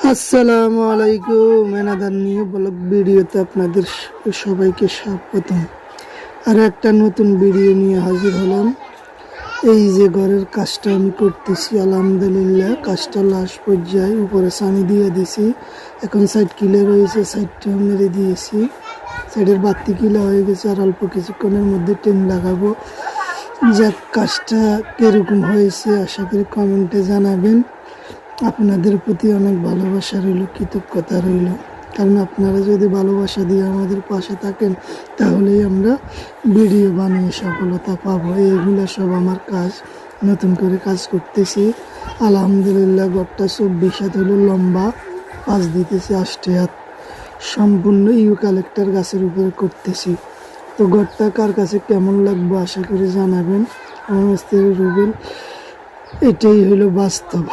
আসসালামু আলাইকুম। Another new blog ভিডিওতে আপনাদের সবাইকে স্বাগতম। আর একটা নতুন ভিডিও নিয়ে হাজির হলাম। এই যে ঘরের কাজটা আমি করতেছি, আলহামদুলিল্লাহ কাজটা লাস্ট পর্যায়ে, উপরে সানি দিয়ে দিছি। এখন সাইড কিলে রয়েছে, সাইডটাও মেরে দিয়েছি। সাইডের বাতি কিলা হয়ে গেছে, আর অল্প কিছুক্ষণের মধ্যে টিন লাগাবো। যাক, কাজটা কিরকম হয়েছে আশা করি কমেন্টে জানাবেন। আপনাদের প্রতি অনেক ভালোবাসা রইল, কৃতজ্ঞতা রইল। কারণ আপনারা যদি ভালোবাসা দিয়ে আমাদের পাশে থাকেন, তাহলেই আমরা ভিডিও বানিয়ে সফলতা পাবো। এইগুলো সব আমার কাজ, নতুন করে কাজ করতেছি। আলহামদুলিল্লাহ ঘরটা 24 হাত হলো লম্বা, পাঁচ দিতেছি 8 হাত, সম্পূর্ণ ইউক্যালিপটাস গাছের উপরে করতেছি। তো ঘরটা কার কাছে কেমন লাগবে আশা করি জানাবেন। আমার স্ত্রী রুবেল, এটাই হলো বাস্তব।